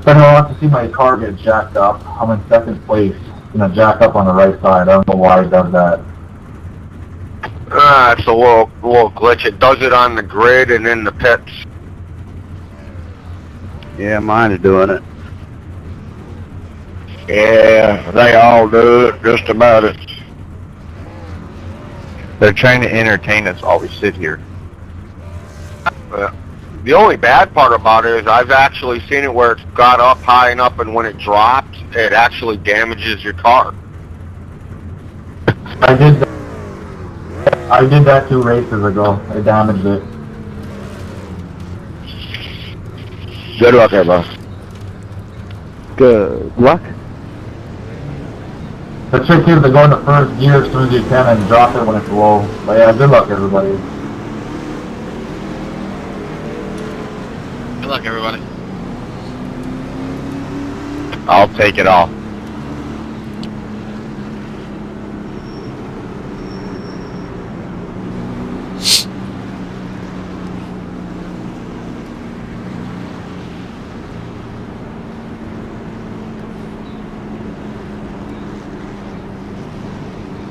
If anyone wants to see my car get jacked up, I'm in second place. It's gonna jack up on the right side. I don't know why it does that. It's a little glitch. It does it on the grid and in the pits. Yeah, mine is doing it. Yeah, they all do it, just about it. They're trying to entertain us while we sit here. The only bad part about it is I've actually seen it where it's got up high enough and when it drops, it actually damages your car. I did that 2 races ago. I damaged it. Good luck, everybody. Good luck. The trick is to go into first gear as soon as you can and drop it when it's low. But yeah, good luck, everybody. Good luck, everybody. I'll take it all.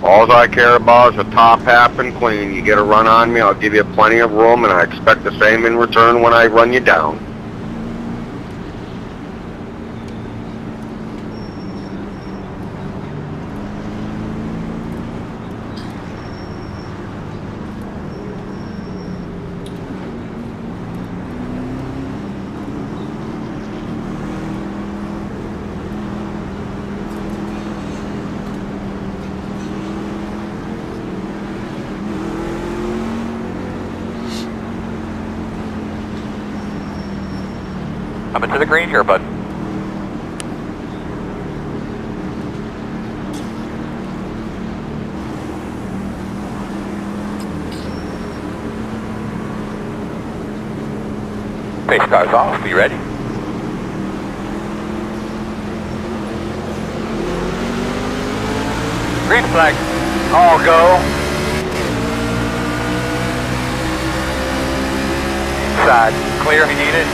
All I care about is the top half and clean. You get a run on me, I'll give you plenty of room, and I expect the same in return when I run you down. Coming to the green here, bud. Pace car's off. You ready? Green flag. All go. Side clear if you need it.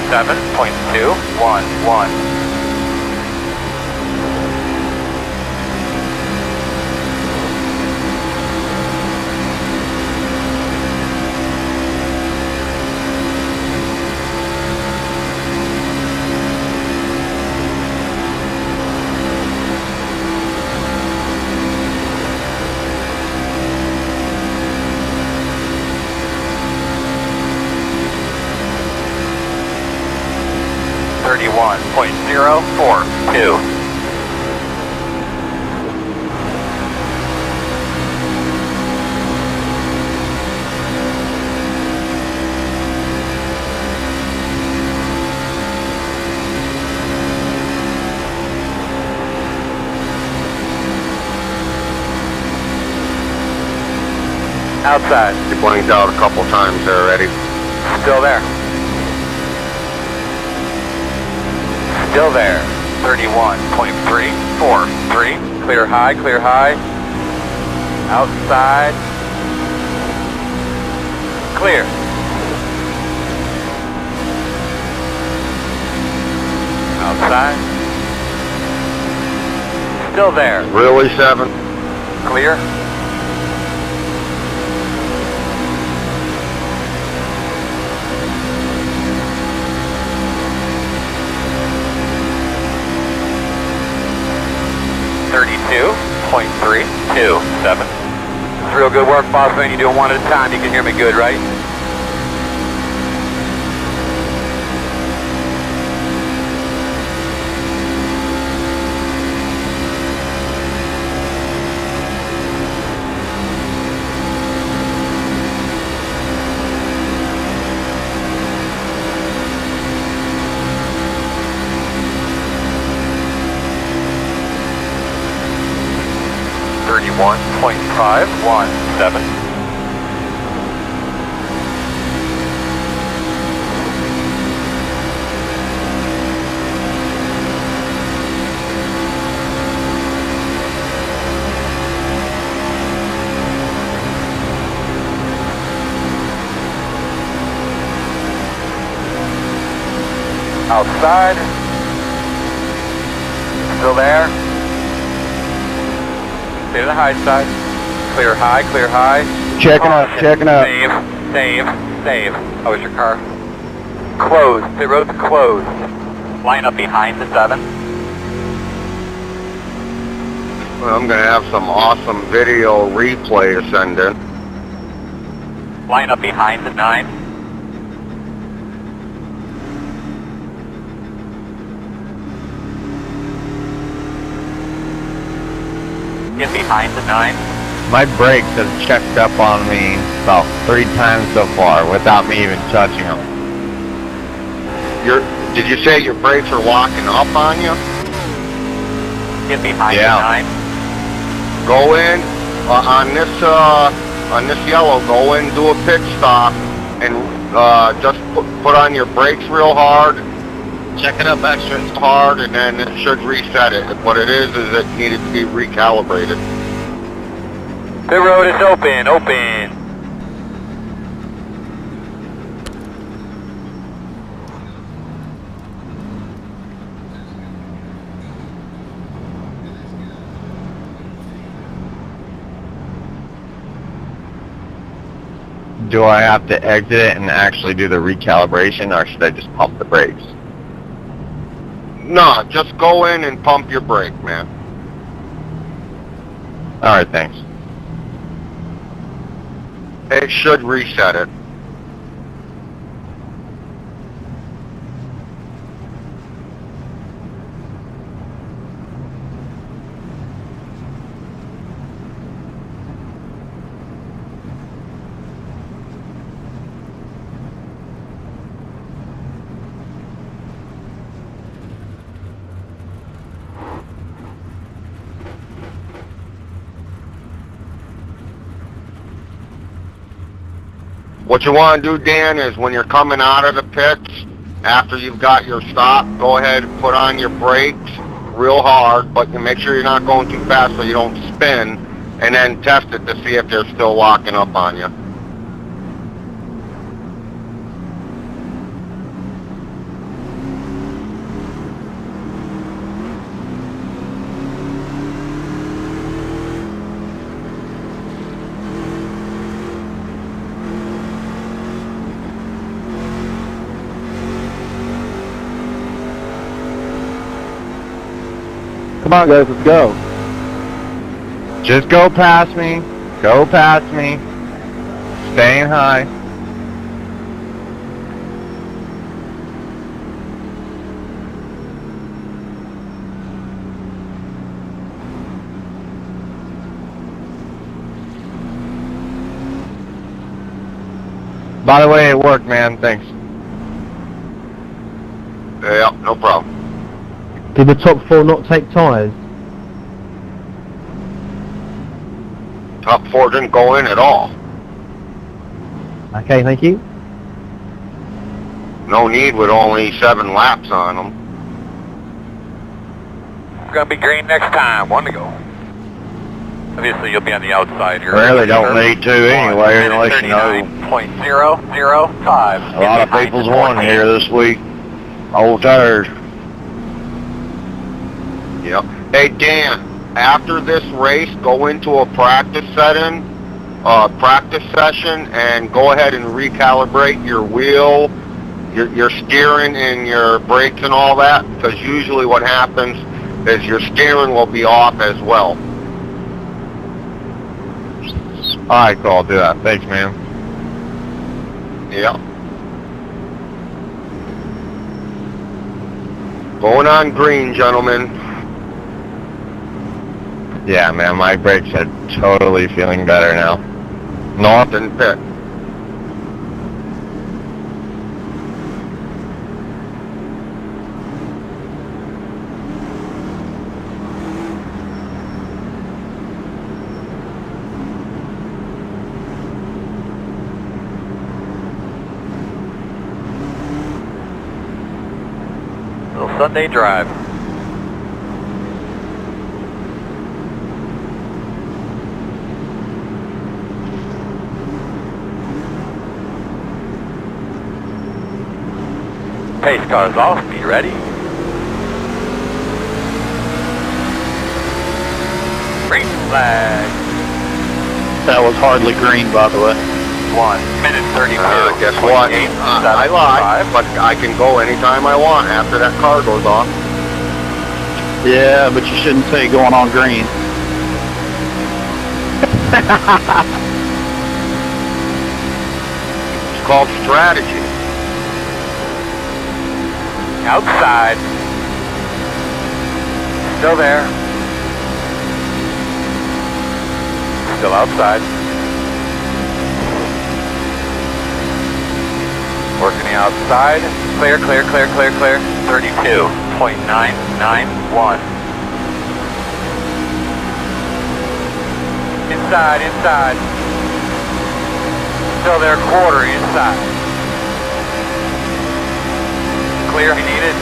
Seven point 211. .042. Outside. You blanked out a couple times there already. Still there. Still there. 31.343. Clear high, clear high. Outside. Clear. Outside. Still there. Really, 7? Clear. .327. It's real good work, boss man. You do it one at a time. You can hear me good, right? 1.517. Outside. Still there. Stay to the high side. Clear high, clear high. Checking up, checking up. Save. How was your car? Closed. Pit road's closed. Line up behind the 7. Well, I'm going to have some awesome video replay to send in. Line up behind the 9. Get behind the 9. My brakes have checked up on me about 3 times so far without me even touching them. Did you say your brakes are locking up on you? Get behind the 9. Go in on this yellow. Go in, do a pit stop, and just put on your brakes real hard. Check it up extra hard, and then it should reset it. What it is it needed to be recalibrated. Pit road is open. Do I have to exit it and actually do the recalibration, or should I just pump the brakes? No, just go in and pump your brake, man. Alright, thanks. It should reset it. What you want to do, Dan, is when you're coming out of the pits, after you've got your stop, go ahead and put on your brakes real hard, but you make sure you're not going too fast so you don't spin, and then test it to see if they're still locking up on you. Come on, guys, let's go. Just go past me. Go past me. Staying high. By the way, it worked, man. Thanks. Yeah, no problem. Did the top 4 not take tyres? Top 4 didn't go in at all. Okay, thank you. No need with only 7 laps on them. It's gonna be green next time. 1 to go. Obviously, you'll be on the outside here. Really don't need to anyway, unless you know. 39.005. A lot of people's won here this week. Old tires. Yep. Hey, Dan, after this race, go into a practice session, and go ahead and recalibrate your wheel, your steering and your brakes and all that, because usually what happens is your steering will be off as well. Alright, cool. I'll do that. Thanks, man. Yep. Going on green, gentlemen. Yeah, man, my brakes are totally feeling better now. North and pit. Little Sunday drive. Pace car's off. Be ready. Green flag. That was hardly green, by the way. 1 minute 32. Guess what? I lied, but I can go anytime I want after that car goes off. Yeah, but you shouldn't say going on green. It's called strategy. Outside. Still there. Still outside. Working the outside. Clear, clear, clear, clear, clear. 32.991. Inside, inside. Still there, quarter inside. Clear if you need it.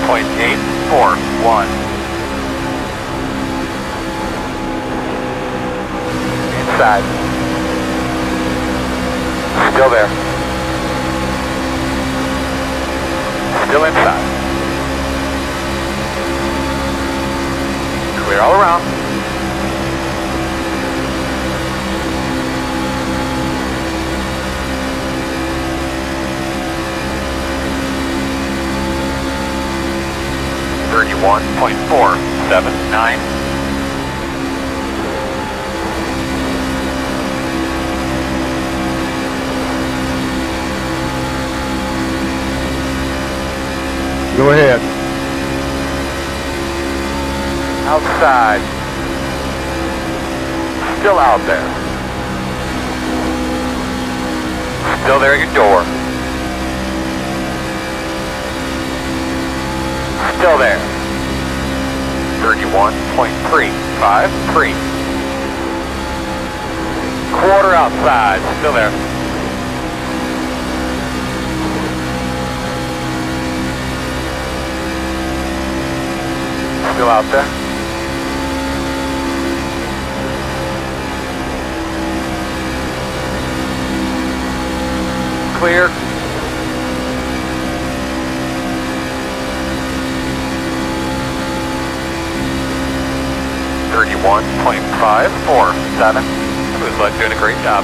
.841. Inside. Still there. Still inside. Clear all around. .479. Go ahead. Outside. Still out there. Still there at your door. Still there. 31.353. Quarter outside. Still there. Still out there. Clear. .547. Looks like doing a great job.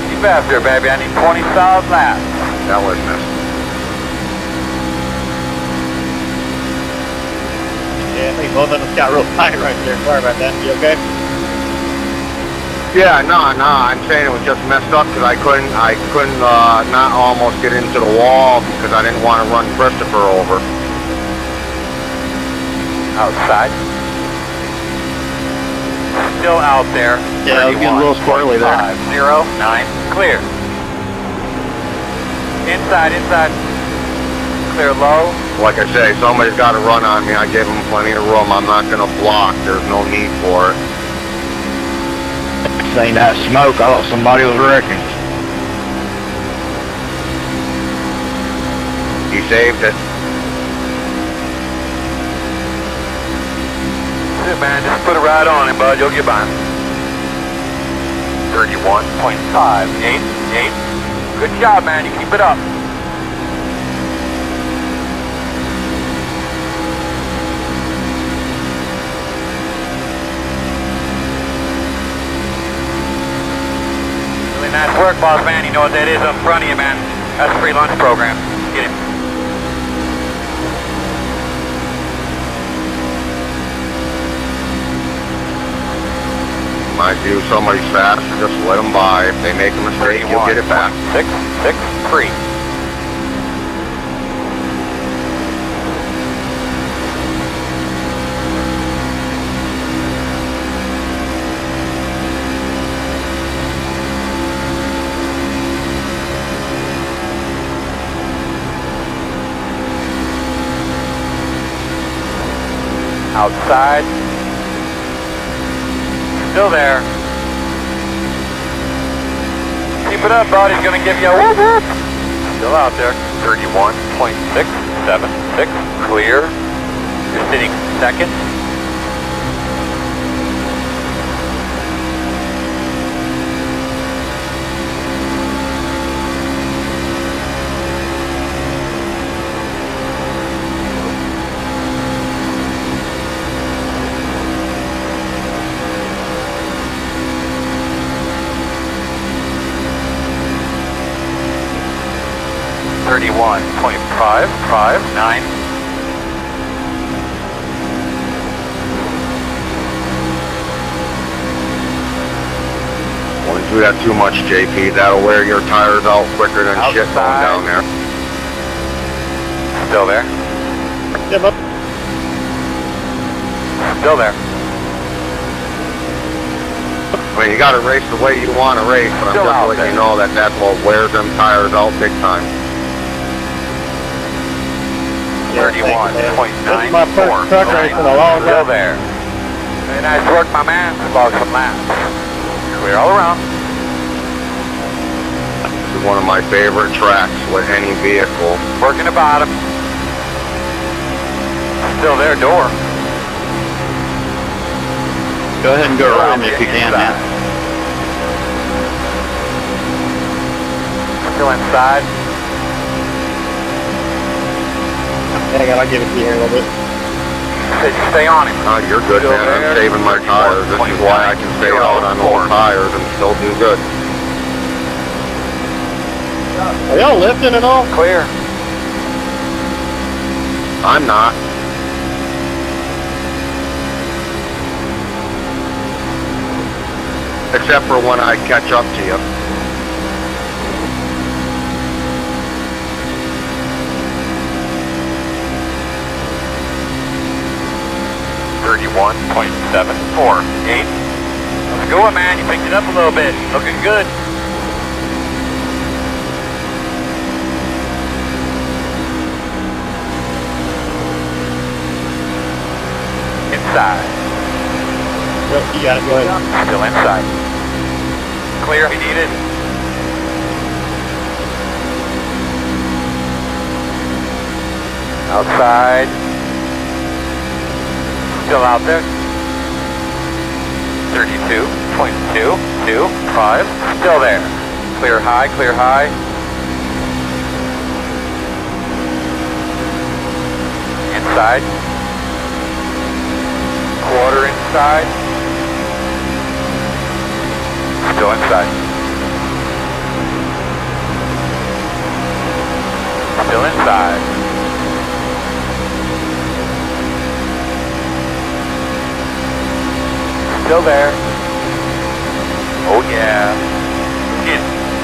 Keep after, baby. I need 20 solid laps. That was missed. Yeah, I think both of us got real tight right there. Sorry about that. You okay? Yeah, no, I'm saying it was just messed up because I couldn't not almost get into the wall because I didn't want to run Christopher over. Outside. Still out there. Yeah, I was getting a little squirrely there. 509. Clear. Inside, inside. Clear low. Like I say, somebody's got to run on me. I gave them plenty of room. I'm not going to block. There's no need for it. Saying that smoke, I thought somebody was wrecking. He saved it. That's it, man. Just put it right on him, bud. You'll get by. 31.588. Good job, man. You keep it up. Really nice work, boss man. You know what that is up in front of you, man. That's a free lunch program. Get him. Mind you, somebody's fast, just let them by. If they make a mistake, you'll get it back. 663. Outside. Still there. Keep it up, bud. He's gonna give you a whoop whoop. Still out there. 31.676. Clear. You're sitting second. .559. Once you got too much, JP, that'll wear your tires out quicker than shit going down there. Still there. Yeah, but Still there. I mean, you gotta race the way you want to race, but Still I'm out just letting you there. know that that's what wears them tires out big time. 31.94. This is my first truck race in a long Still time. there. Very nice work, my man. Log some laps. Clear all around. This is one of my favorite tracks with any vehicle. Working the bottom. Still there, door. Go ahead and go around me if you can, man. Still inside. Hang on, I'll give it to you here a little bit. Said you stay on him. You're good, Still man. I'm there. saving my tires. This is why I can stay out on old tires and still do good. Are y'all lifting at all? Clear. I'm not. Except for when I catch up to you. .748. Let's go, man. You picked it up a little bit. Looking good. Inside. Yep, you got it. Go ahead. Still inside. Clear if you need it. Outside. Still out there. 32.225. Still there. Clear high, clear high. Inside. Quarter inside. Still inside. Still inside. Still there. Oh yeah. In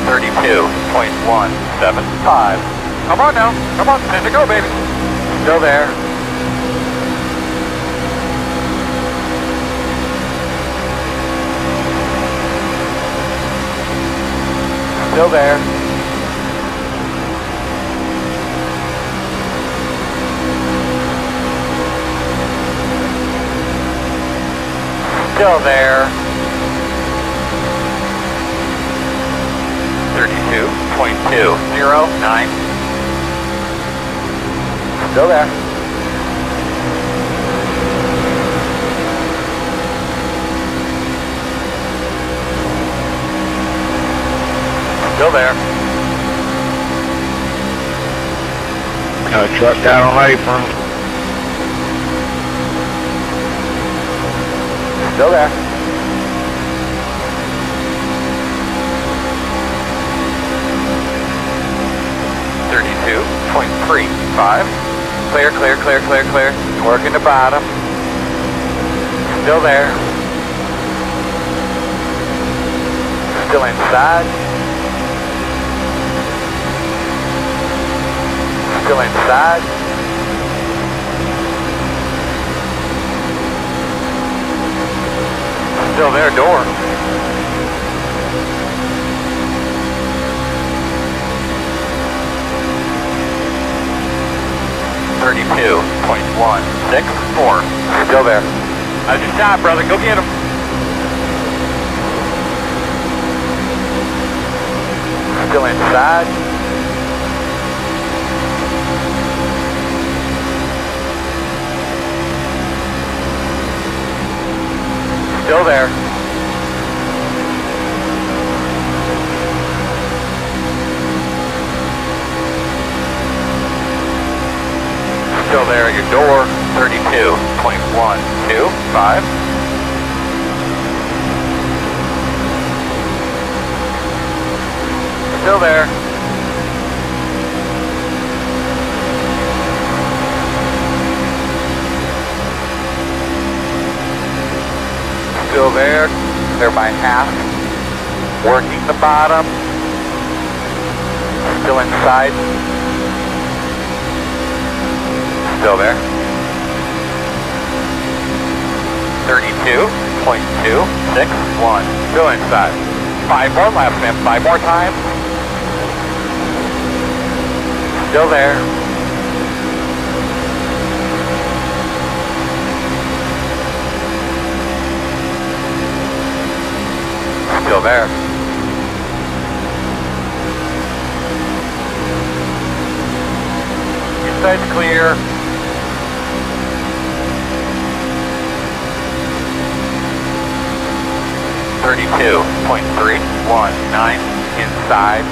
32.175. Come on now. Come on. Time to go, baby. Still there. Still there. Still there. 32.209. Still there. Still there. Got a truck down on apron. Still there. .35. Clear, clear, clear, clear, clear. Working the bottom. Still there. Still inside. Still inside. Still there, door. 32.164. Still there. How's your shot, brother? Go get him. Still inside. Still there. Still there at your door. 32.125. Still there. Still there. There by half. Working the bottom. Still inside. Still there. 32.261. Still inside. 5 more laps, man. 5 more times. Still there. Still there. Inside's clear. .319 inside.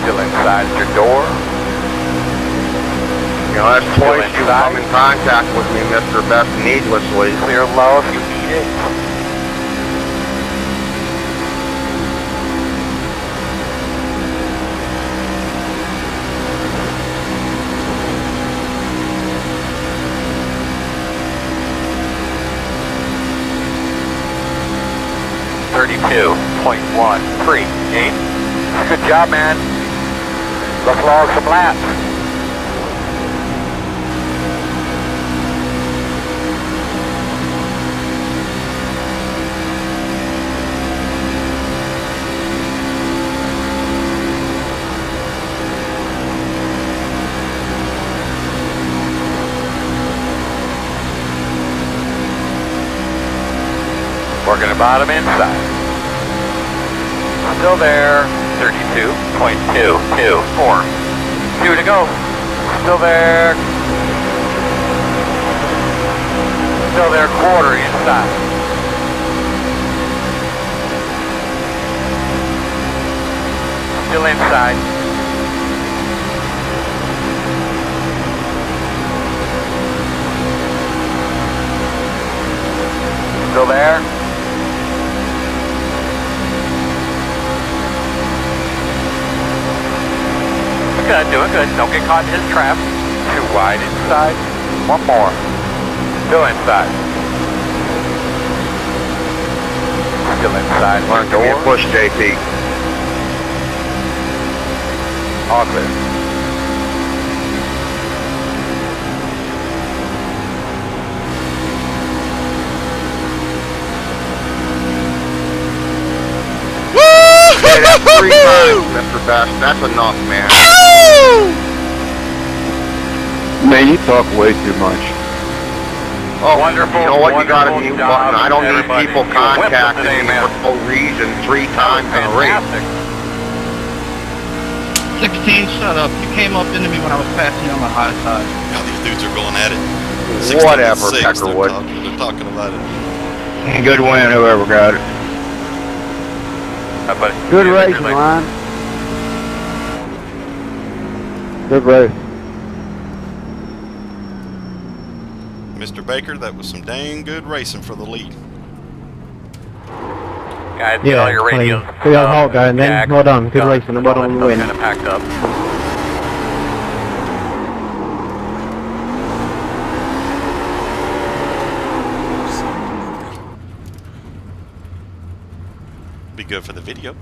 Still inside at your door. You know, that's twice you've come in contact with me, Mr. Best, needlessly. Clear low if you need it. .138. Good job, man. Let's log some laps. Working the bottom inside. Still there. 32.224. 2 to go. Still there. Still there. Quarter inside. Still inside. Still there. Good, doing good. Don't get caught in his trap. Too wide inside. One more. Still inside. Still inside. Come on, give me a push, JP. All clear. Hey, that's 3 times, Mr. Best. That's enough, man. Man, you talk way too much. Oh, Wonderful, you know what? You got a wonderful mute job, button. I don't need everybody. people You whipped them contacting today, me man. for no reason 3 times in a race. Fantastic. 16, shut up. You came up into me when I was passing you on the high side. Now these dudes are going at it. 16 to Whatever, 6, Peckerwood. They're talking about it. Good win, whoever got it. Good race, Ryan. Good race. Mr. Baker, that was some dang good racing for the lead. Guys, get all your radios. We got halt going then. Jack, Well done. Good Gun, racing. Well done on the win. Kind of packed up. Be good for the video.